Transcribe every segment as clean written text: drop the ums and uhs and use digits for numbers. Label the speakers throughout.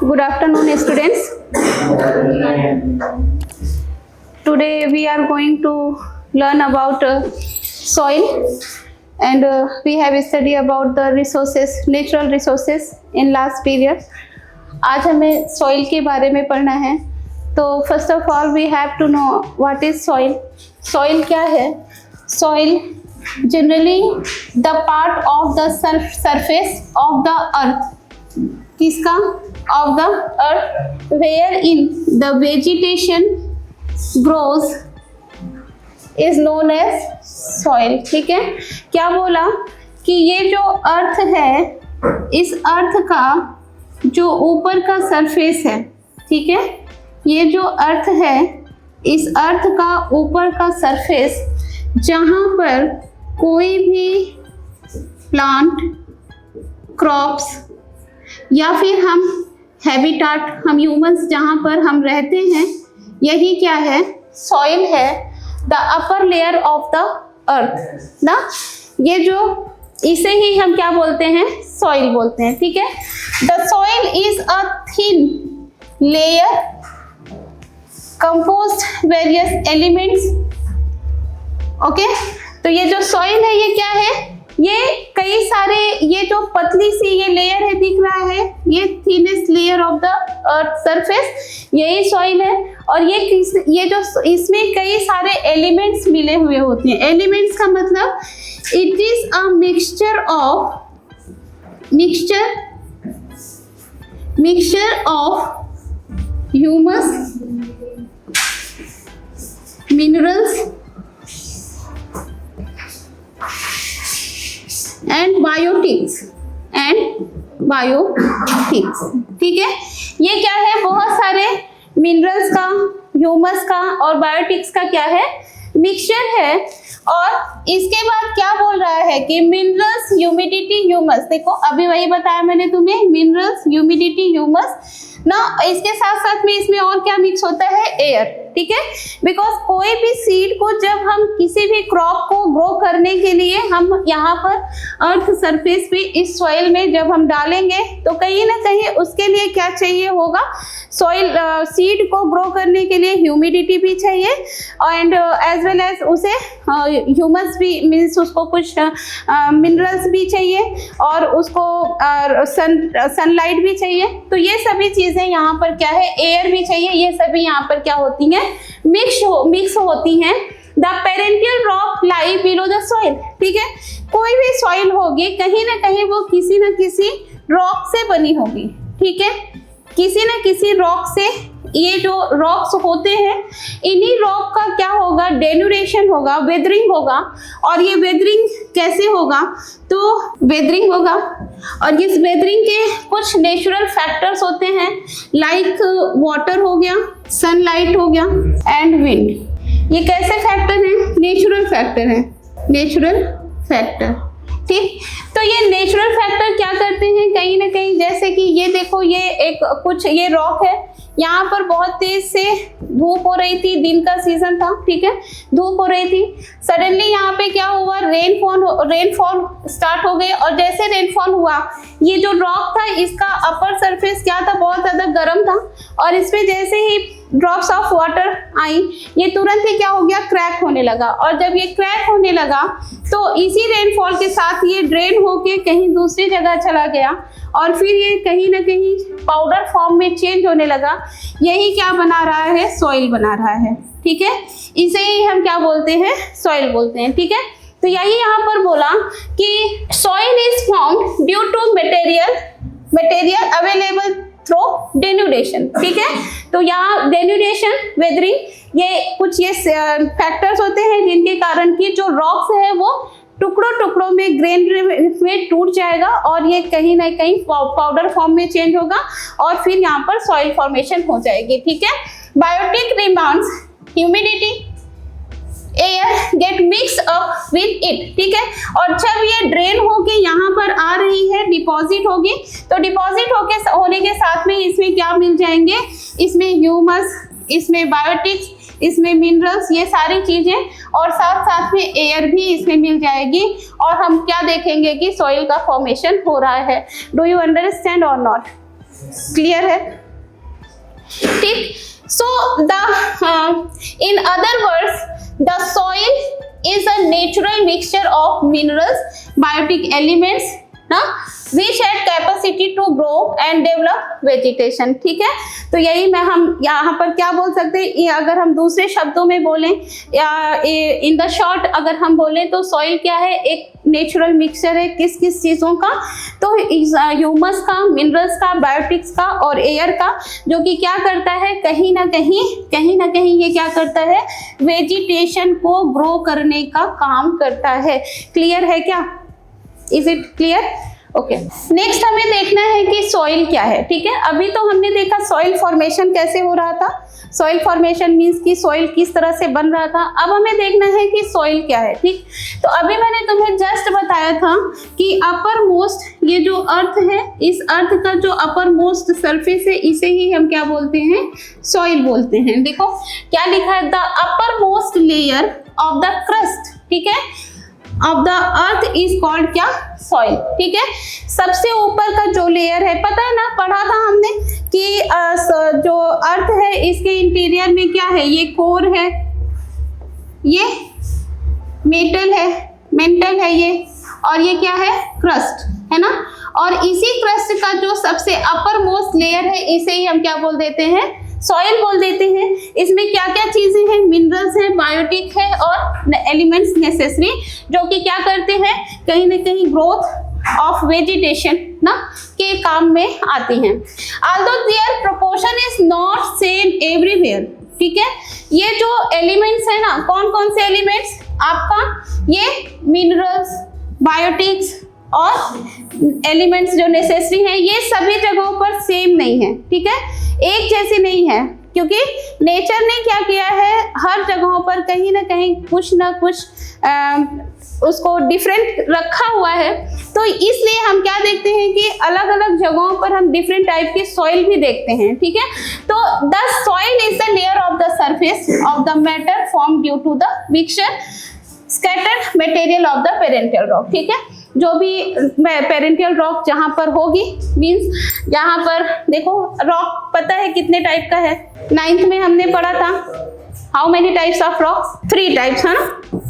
Speaker 1: Good afternoon, students. Today we are going to learn about soil, and we have studied about the resources, natural resources in last period. आज हमें soil के बारे में पढ़ना है. तो first of all we have to know what is soil. Soil क्या है? Soil generally the part of the surface of the earth. किसका? Of the earth wherein the vegetation grows is known as soil. ठीक है, क्या बोला कि ये जो अर्थ है, इस अर्थ का जो ऊपर का सरफेस है, ठीक है, ये जो अर्थ है, इस अर्थ का ऊपर का सरफेस जहाँ पर कोई भी प्लांट, क्रॉप्स या फिर हम हैबिटाट, हम ह्यूमंस जहाँ पर हम रहते हैं, यही क्या है? सॉइल है. The upper layer of the earth ना, ये जो इसे ही हम क्या बोलते हैं? सॉइल बोलते हैं. ठीक है, the soil is a thin layer composed various elements. Okay, तो ये जो सॉइल है ये क्या है? ये कई सारे, ये जो पतली सी ये लेयर है दिख रहा है, ये thinnest layer of the earth surface, यही सॉइल है. और ये जो इसमें कई सारे एलिमेंट्स मिले हुए होते हैं. एलिमेंट्स का मतलब it is a mixture of humus, minerals and biotics. ठीक है, ये क्या है? बहुत सारे मिनरल्स का, ह्यूमस का और बायोटिक्स का क्या है? मिक्सचर है. और इसके बाद क्या बोल रहा है कि मिनरल्स, ह्यूमिडिटी, ह्यूमस. देखो अभी वही बताया मैंने तुम्हें, मिनरल्स, ह्यूमिडिटी, ह्यूमस ना. इसके साथ साथ में इसमें और क्या मिक्स होता है? एयर. ठीक है, बिकॉज कोई भी सीड को जब हम किसी भी क्रॉप को ग्रो करने के लिए हम यहाँ पर अर्थ सरफेस पे इस सॉइल में जब हम डालेंगे तो कहीं ना कहीं उसके लिए क्या चाहिए होगा? सॉइल, सीड को ग्रो करने के लिए ह्यूमिडिटी भी चाहिए एंड एज वेल एज उसे ह्यूमस भी, मीन्स उसको कुछ मिनरल्स भी चाहिए और उसको सनलाइट भी चाहिए. तो ये सभी चीज़ें यहाँ पर क्या है? एयर भी चाहिए. ये सभी यहाँ पर क्या होती हैं? मिक्स होती हैं. The parental rock lie below the soil. ठीक है, कोई भी सॉइल होगी कहीं ना कहीं वो किसी न किसी रॉक से बनी होगी. ठीक है, किसी न किसी रॉक से. ये जो रॉक्स होते हैं, इन्हीं रॉक का क्या होगा? डेन्यूरेशन होगा, वेदरिंग होगा. और ये वेदरिंग कैसे होगा? तो वेदरिंग होगा और इस वेदरिंग के कुछ नेचुरल फैक्टर्स होते हैं, लाइक वाटर हो गया, सनलाइट हो गया एंड विंड. ये कैसे फैक्टर हैं? नेचुरल फैक्टर हैं. Natural factor. ठीक, तो ये नेचुरल फैक्टर क्या करते हैं? कहीं ना कहीं, जैसे कि ये देखो, ये एक कुछ ये रॉक है, यहाँ पर बहुत तेज से धूप हो रही थी, दिन का सीजन था. ठीक है, धूप हो रही थी. सडनली यहाँ पे क्या हुआ? रेनफॉल स्टार्ट हो गई. और जैसे रेनफॉल हुआ, ये जो रॉक था इसका अपर सरफेस क्या था? बहुत ज्यादा गर्म था. और इसमें जैसे ही ड्रॉप्स ऑफ वाटर आई, ये तुरंत ही क्या हो गया? क्रैक होने लगा. और जब ये क्रैक होने लगा तो इसी रेनफॉल के साथ ये ड्रेन होके कहीं दूसरी जगह चला गया और फिर ये कहीं ना कहीं पाउडर फॉर्म में चेंज होने लगा. यही क्या बना रहा है? सॉइल बना रहा है. ठीक है, इसे ही हम क्या बोलते हैं? सॉइल बोलते हैं. ठीक है, तो यही यहाँ पर बोला कि soil is found due to material available through denudation. ठीक है, तो यहाँ डेन्यूरेशन, वेदरिंग, ये कुछ ये फैक्टर्स होते हैं जिनके कारण की जो रॉक्स है वो टुकड़ों में, ग्रेन में टूट जाएगा और ये कहीं ना कहीं पाउडर फॉर्म में चेंज होगा और फिर यहाँ पर सॉइल फॉर्मेशन हो जाएगी. ठीक है, biotic remands, humidity, air get mix up with it. ठीक है, और जब ये ड्रेन होके यहाँ पर आ रही है, डिपॉजिट होगी, तो डिपॉजिट होने के साथ में इसमें क्या मिल जाएंगे? इसमें ह्यूमस, इसमें बायोटिक्स, इसमें मिनरल्स, ये सारी चीजें, और साथ साथ में एयर भी इसमें मिल जाएगी और हम क्या देखेंगे कि सॉइल का फॉर्मेशन हो रहा है. डू यू अंडरस्टैंड और नॉट? क्लियर है? ठीक। So the in other words the soil is a natural mixture of minerals, biotic elements ना, which had capacity to grow and develop vegetation। ठीक है, तो यही मैं हम यहाँ पर क्या बोल सकते हैं, अगर हम दूसरे शब्दों में बोलें या इन द शॉर्ट अगर हम बोलें तो सॉइल क्या है, एक नेचुरल मिक्सचर है किस किस चीज़ों का, तो ह्यूमस का, मिनरल्स का, बायोटिक्स का और एयर का, जो कि क्या करता है, कहीं ना कहीं ये क्या करता है, वेजिटेशन को ग्रो करने का काम करता है। क्लियर है क्या? Is it clear? Okay, next हमें देखना है कि सॉइल क्या है। ठीक है, अभी तो हमने देखा सॉइल फॉर्मेशन कैसे हो रहा था, सॉइल फॉर्मेशन मींस कि सॉइल किस तरह से बन रहा था। अब हमें देखना है कि सॉइल क्या है। ठीक, तो अभी मैंने तुम्हें जस्ट बताया था कि अपर मोस्ट, ये जो अर्थ है, इस अर्थ का जो अपर मोस्ट सरफेस है, इसे ही हम क्या बोलते हैं, सॉइल बोलते हैं। देखो क्या लिखा है, the upper most layer of the crust, ठीक है, of the earth is called क्या, सॉइल। ठीक है, सबसे ऊपर का जो लेयर है, पता है ना, पढ़ा था हमने कि जो अर्थ है इसके इंटीरियर में क्या है, ये कोर है, ये मेंटल है ये, और ये क्या है, क्रस्ट है ना। और इसी क्रस्ट का जो सबसे अपर मोस्ट लेयर है, इसे ही हम क्या बोल देते हैं, सॉइल बोल देते हैं। इसमें क्या क्या चीजें हैं, मिनरल्स हैं, बायोटिक है और एलिमेंट्स नेसेसरी, जो कि क्या करते हैं, कहीं ना कहीं ग्रोथ ऑफ वेजिटेशन ना के काम में आती हैं। Although their proportion is not same everywhere. ठीक है, ये जो एलिमेंट्स है ना, कौन कौन से एलिमेंट्स, आपका ये मिनरल्स, बायोटिक्स और एलिमेंट्स जो नेसेसरी हैं, ये सभी जगहों पर सेम नहीं है। ठीक है, एक जैसी नहीं है, क्योंकि नेचर ने क्या किया है, हर जगहों पर कहीं ना कहीं कुछ ना कुछ उसको डिफरेंट रखा हुआ है। तो इसलिए हम क्या देखते हैं कि अलग अलग जगहों पर हम डिफरेंट टाइप के सॉइल भी देखते हैं। ठीक है, तो the soil is the layer of the surface of the matter form due to the mixture scattered material of the parental rock. ठीक है, जो भी पेरेंटियल रॉक जहाँ पर होगी, मींस यहाँ पर देखो रॉक पता है कितने टाइप का है, 9th में हमने पढ़ा था, how many types of rocks, 3 types है ना।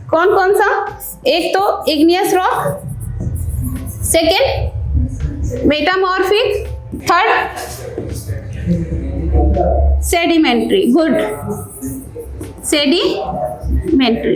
Speaker 1: कौन कौन सा, एक तो igneous rock, second metamorphic, third sedimentary. Good, sedimentary.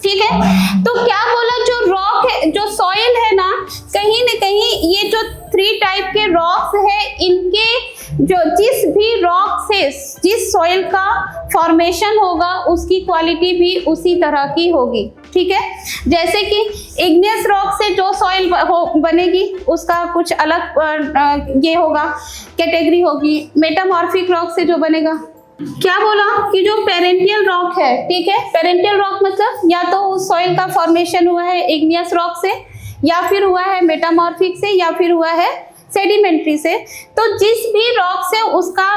Speaker 1: ठीक है, तो क्या बोला, जो रॉक है, जो सॉइल है ना कहीं ये जो 3 टाइप के रॉक्स है, इनके जो जिस भी रॉक से जिस सॉइल का फॉर्मेशन होगा, उसकी क्वालिटी भी उसी तरह की होगी। ठीक है, जैसे कि इग्नियस रॉक से जो सॉइल बनेगी उसका कुछ अलग ये होगा, कैटेगरी होगी। मेटामॉर्फिक रॉक से जो बनेगा, क्या बोला कि जो पेरेंटियल रॉक है, ठीक है, पेरेंटियल रॉक मतलब या तो उस सॉइल का फॉर्मेशन हुआ है इग्नियस रॉक से, या फिर हुआ है मेटामॉर्फिक से, या फिर हुआ है सेडिमेंट्री से। तो जिस भी रॉक से उसका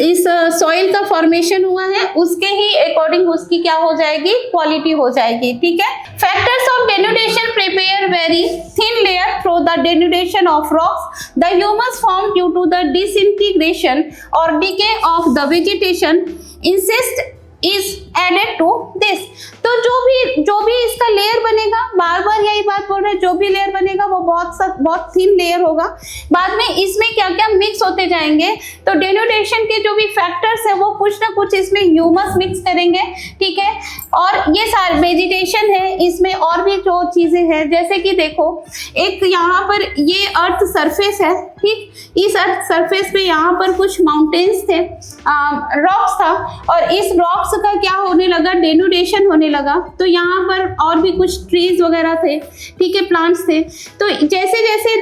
Speaker 1: इस सॉइल का फॉर्मेशन हुआ है, उसके ही अकॉर्डिंग उसकी क्या हो जाएगी, क्वालिटी हो जाएगी। ठीक है, factors of denudation prepare very thin layer through the denudation of rocks, the humus form due to the disintegration और decay of the vegetation insect is added to this. तो जो भी इसका लेयर बनेगा, बार बार यही बात बोल रहे हैं, जो भी लेयर बनेगा वो बहुत थिन लेयर होगा। बाद में इसमें क्या क्या मिक्स होते जाएंगे, तो डेनुडेशन के जो भी फैक्टर्स है वो कुछ ना कुछ इसमें ह्यूमस मिक्स करेंगे। ठीक है, और ये सारे वेजिटेशन है, इसमें और भी जो चीजें हैं, जैसे कि देखो एक यहाँ पर ये अर्थ सरफेस है, ठीक, इस अर्थ सरफेस पे यहाँ पर कुछ माउंटेन्स थे, रॉक्स था, और इस रॉक्स का क्या होने लगा, डेनुडेशन होने लगा। तो यहाँ पर और भी कुछ ट्रीज वगैरह थे, ठीक है, प्लांट्स थे। तो जैसे जैसे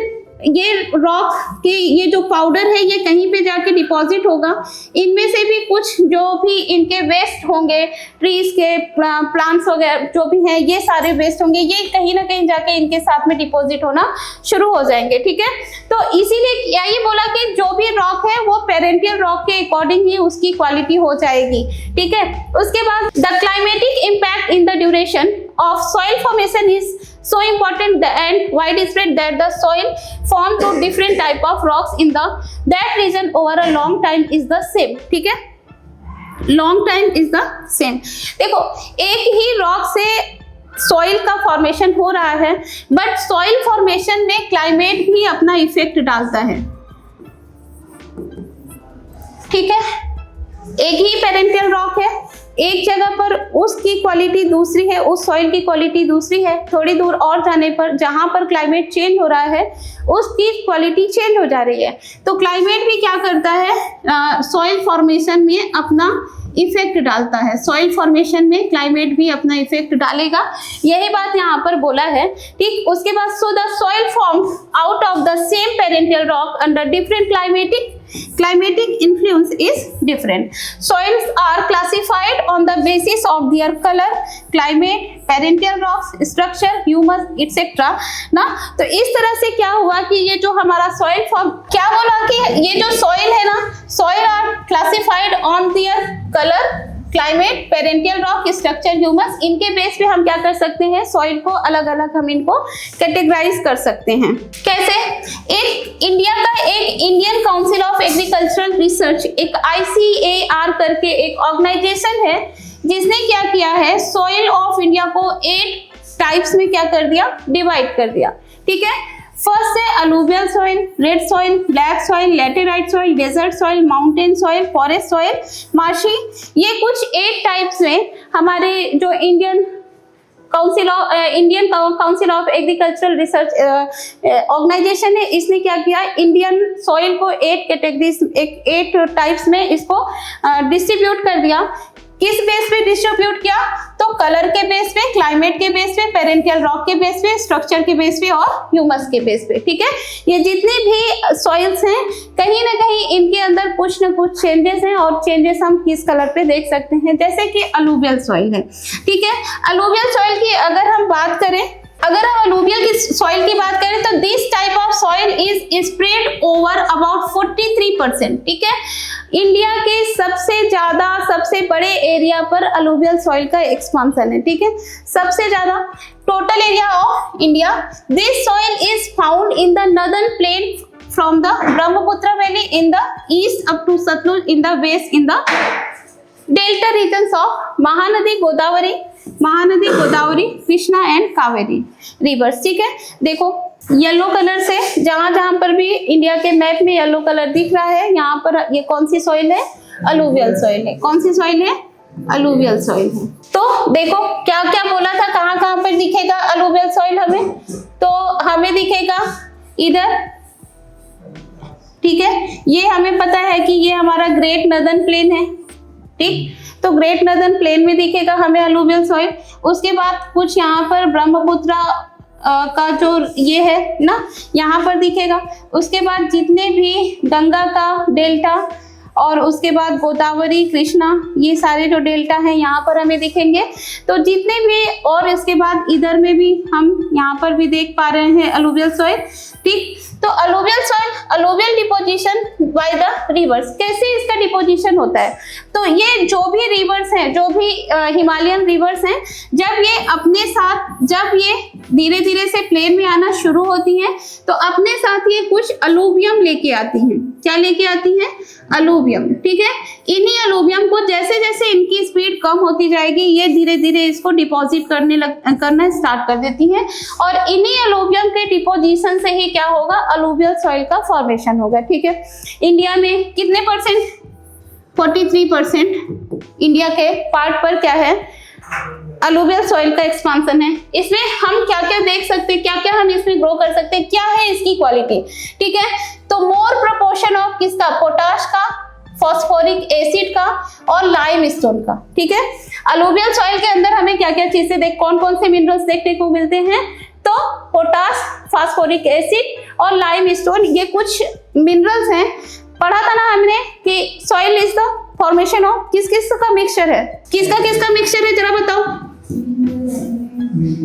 Speaker 1: ये रॉक के ये जो पाउडर है ये कहीं पे जाके डिपॉजिट होगा, इनमें से भी कुछ जो भी इनके वेस्ट होंगे, ट्रीज के, प्लांट्स वगैरह जो भी हैं, ये सारे वेस्ट होंगे, ये कहीं ना कहीं जाके इनके साथ में डिपॉजिट होना शुरू हो जाएंगे। ठीक है, तो इसीलिए यही बोला कि जो भी रॉक है वो पेरेंटियल रॉक के अकॉर्डिंग ही उसकी क्वालिटी हो जाएगी। ठीक है, उसके बाद the climatic impact in the duration of soil formation is so important and widespread that the soil formed to different type of rocks in the that region over a long time is the same। ठीक है, long time is the same। देखो, एक ही rock से soil का formation हो रहा है, but soil formation में क्लाइमेट भी अपना इफेक्ट डालता है। ठीक है, एक ही पेरेंटियल रॉक है, एक जगह पर उसकी क्वालिटी दूसरी है, उस सॉइल की क्वालिटी दूसरी है, थोड़ी दूर और जाने पर जहां पर क्लाइमेट चेंज हो रहा है उसकी क्वालिटी चेंज हो जा रही है। तो क्लाइमेट भी क्या करता है, सॉइल फॉर्मेशन में अपना इफेक्ट डालता है। सॉइल फॉर्मेशन में क्लाइमेट भी अपना इफेक्ट डालेगा, यही बात यहाँ पर बोला है। ठीक, उसके बाद so the soil form out of the same parental rock under different climatic influence is different. Soils are classified on the basis of their color, climate, parental rocks, structure, humus, etc. ना, तो इस तरह से क्या हुआ कि ये जो हमारा सॉइल फॉर्म, क्या बोला कि ये जो सॉइल है ना, soil are classified on their colour, climate, parental rock, structure, humus, इनके बेस पे हम क्या कर सकते हैं, सॉइल को अलग अलग हम इनको कैटेगराइज कर सकते हैं। कैसे? एक इंडिया का एक Indian council of agricultural research, एक ICAR करके एक ऑर्गेनाइजेशन है, जिसने क्या किया है, सॉइल ऑफ इंडिया को 8 टाइप्स में क्या कर दिया, डिवाइड कर दिया। ठीक है, फर्स्ट है alluvial soil, red soil, black soil, laterite soil, desert soil, mountain soil, forest soil, marshy. ये कुछ 8 टाइप्स में हमारे जो Indian council of agricultural research organisation है, इसने क्या किया, इंडियन सॉइल को 8 कैटेगरीज, 8 टाइप्स में इसको डिस्ट्रीब्यूट कर दिया। किस बेस पे डिस्ट्रीब्यूट किया, तो कलर के बेस पे, क्लाइमेट के बेस पे, पेरेंटियल रॉक के बेस पे, स्ट्रक्चर के बेस पे और ह्यूमस के बेस पे। ठीक है, ये जितने भी सॉइल्स हैं कहीं ना कहीं इनके अंदर कुछ ना कुछ चेंजेस हैं, और चेंजेस हम किस कलर पे देख सकते हैं, जैसे कि अलूवियल सॉइल है। ठीक है, अलूवियल सॉइल की अगर हम बात करें, अगर हम अलूवियल की सॉइल की बात करें तो this type of soil is spread over about 43%। ठीक है, इंडिया के सबसे बड़े एरिया पर अलूवियल सॉइल का एक्सपांशन है। ठीक है, सबसे ज्यादा total area of India. This soil is found in the northern plain from the Brahmaputra valley in the east up to Sutlej in the west in the delta regions of Mahanadi Godavari, Krishna and Kaveri rivers. ठीक है, देखो yellow colour से जहां जहां पर भी India के map में येलो कलर दिख रहा है, यहाँ पर ये कौन सी सॉइल है, अलूवियल सॉइल है। कौन सी सॉइल है, अलूवियल सॉइल है। तो देखो क्या क्या बोला था, कहाँ कहाँ पर दिखेगा अलूवियल सॉइल हमें, तो हमें दिखेगा इधर। ठीक है, ये हमें पता है कि ये हमारा ग्रेट नॉर्दर्न प्लेन है। ठीक, तो ग्रेट नॉर्दर्न प्लेन में दिखेगा हमें अलूवियल सॉइल। उसके बाद कुछ यहाँ पर ब्रह्मपुत्र का जो ये है ना, यहाँ पर दिखेगा। उसके बाद जितने भी गंगा का डेल्टा और उसके बाद गोदावरी, कृष्णा, ये सारे जो डेल्टा हैं यहाँ पर हमें दिखेंगे। तो जितने भी, और इसके बाद इधर में भी हम यहाँ पर भी देख पा रहे हैं अलूवियल सॉइल। ठीक, तो alluvial soil, alluvial deposition by the reverse. कैसे इसका डिपोजिशन होता है, तो ये जो भी रिवर्स हैं, जो भी हिमालयन रिवर्स हैं, जब ये अपने साथ, जब ये धीरे धीरे से प्लेन में आना शुरू होती हैं, तो अपने साथ ये कुछ अलूवियम लेके आती हैं। क्या लेके आती हैं, अलूवियम। ठीक है, इन्हीं अलूवियम को जैसे जैसे इनकी स्पीड कम होती जाएगी, ये धीरे धीरे इसको डिपॉजिट करना स्टार्ट कर देती हैं, और इन्हीं अलूवियम के डिपोजिशन से ही क्या होगा, अलूवियल सॉइल का फॉर्मेशन होगा। ठीक है, इंडिया में कितने परसेंट, 43% इंडिया के पार्ट पर क्या है, अलूवियल सॉइल का एक्सपांशन है। इसमें हम क्या क्या देख सकते हैं, क्या क्या हम इसमें ग्रो कर सकते हैं, क्या है इसकी क्वालिटी। ठीक है, तो मोर प्रोपोर्शन ऑफ किसका, पोटाश का, फॉस्फोरिक एसिड का और लाइम स्टोन का। ठीक है, अलूवियल सॉइल के अंदर हमें क्या क्या चीजें कौन कौन से मिनरल्स देखने को मिलते हैं, तो पोटाश, फास्फोरिक एसिड और लाइम स्टोन, ये कुछ मिनरल्स हैं पढ़ा था ना हमने कि soil is the formation of किस किस का मिक्सचर है, किसका मिक्सचर है जरा बताओ,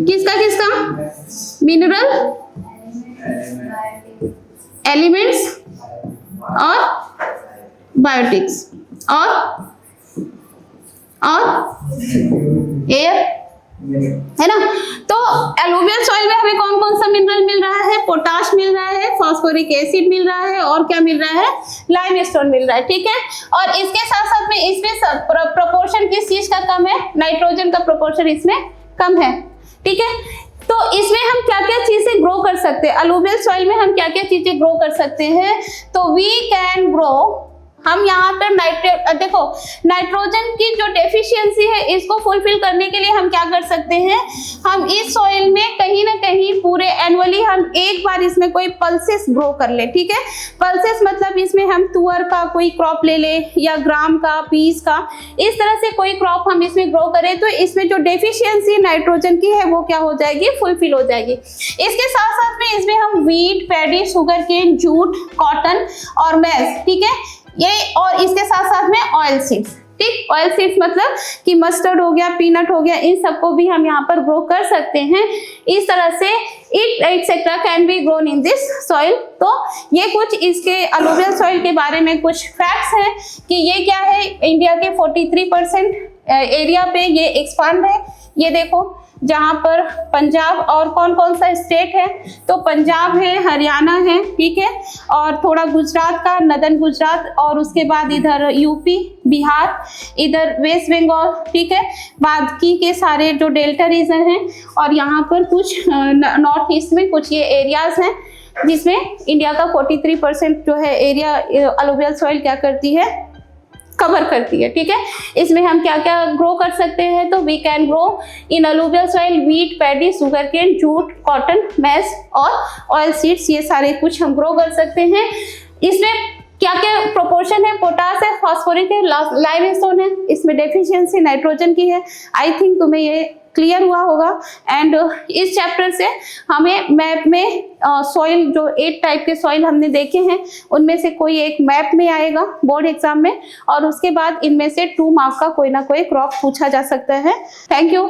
Speaker 1: किसका मिनरल, एलिमेंट्स और बायोटिक्स और एयर, है ना। तो एलुवियल सॉइल में हमें कौन कौन सा मिनरल मिल रहा है, पोटाश मिल रहा है, फास्फोरिक एसिड मिल रहा है और क्या मिल रहा है, लाइमस्टोन मिल रहा है, ठीक है। और इसके साथ साथ में इसमें प्रोपोर्शन किस चीज का कम है, नाइट्रोजन का प्रोपोर्शन इसमें कम है, ठीक है। तो इसमें हम क्या क्या चीजें ग्रो कर सकते हैं, अलुवियल सॉइल में हम क्या क्या चीजें ग्रो कर सकते हैं, तो वी कैन ग्रो, हम यहाँ पर देखो नाइट्रोजन की जो डेफिशिएंसी है इसको फुलफिल करने के लिए हम क्या कर सकते हैं, हम इस सॉइल में कहीं ना कहीं पूरे एनुअली हम एक बार इसमें कोई पल्सेस ग्रो कर ले, ठीक है। पल्सेस मतलब इसमें हम तुअर का कोई क्रॉप ले ले या ग्राम का, पीस का, इस तरह से कोई क्रॉप हम इसमें ग्रो करें तो इसमें जो डेफिशिएंसी नाइट्रोजन की है वो क्या हो जाएगी, फुलफिल हो जाएगी। इसके साथ साथ में इसमें हम wheat, paddy, sugar cane, jute, cotton और मैज, ठीक है, ये, और इसके साथ साथ में ऑयल सीड्स, ठीक। ऑयल सीड्स मतलब कि मस्टर्ड हो गया, पीनट हो गया, इन सबको भी हम यहाँ पर ग्रो कर सकते हैं। इस तरह से it etcetera can be grown in this soil. तो ये कुछ इसके अलुवियल सॉइल के बारे में कुछ फैक्ट्स हैं कि ये क्या है, इंडिया के 43% एरिया पे ये एक्सपांड है। ये देखो जहाँ पर पंजाब और कौन कौन सा स्टेट है, तो पंजाब है, हरियाणा है, ठीक है, और थोड़ा गुजरात का, नदन गुजरात, और उसके बाद इधर यूपी, बिहार, इधर वेस्ट बंगाल, ठीक है, बाकी के सारे जो डेल्टा रीजन हैं, और यहाँ पर कुछ नॉर्थ ईस्ट में कुछ ये एरियाज हैं जिसमें इंडिया का 43% जो है एरिया अलुवियल सॉइल क्या करती है, कवर करती है, ठीक है। इसमें हम क्या क्या ग्रो कर सकते हैं, तो we can grow in alluvial soil wheat, paddy, sugar cane, jute, cotton, maize और ऑयल सीड्स, ये सारे कुछ हम ग्रो कर सकते हैं। इसमें क्या क्या प्रोपोर्शन है, पोटास है, फास्फोरिक है, लाइमस्टोन है, इसमें डेफिशिएंसी नाइट्रोजन की है। आई थिंक तुम्हें ये क्लियर हुआ होगा। एंड इस चैप्टर से हमें मैप में सॉइल जो 8 टाइप के सॉइल हमने देखे हैं उनमें से कोई एक मैप में आएगा बोर्ड एग्जाम में, और उसके बाद इनमें से 2 मार्क का कोई ना कोई क्रॉप पूछा जा सकता है। Thank you.